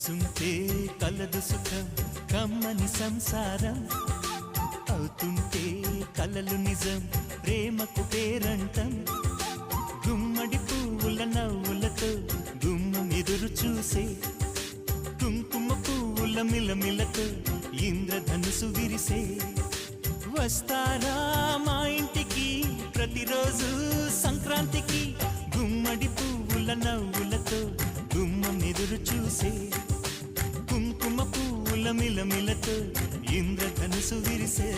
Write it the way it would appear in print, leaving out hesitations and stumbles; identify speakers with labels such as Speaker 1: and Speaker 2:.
Speaker 1: సుంటే కలదు సుఖం కమ్మని సంసారం అవుతుంటే కలలు నిజం ప్రేమకు పేరంటం గుమ్మడి పువ్వుల నవ్వులతో గుమ్మం ఎదురు చూసే కుంకుమ పువ్వుల మిలమిలతో ఇంద్రధనుసు విరిసే వస్తారా మా ఇంటికి ప్రతిరోజు సంక్రాంతికి గుమ్మడి పువ్వుల నవ్వులతో గుమ్మం ఎదురు చూసే కుంకుమ పువ్వుల మిలమిలతో ఇంద్రధనుసు విరిసే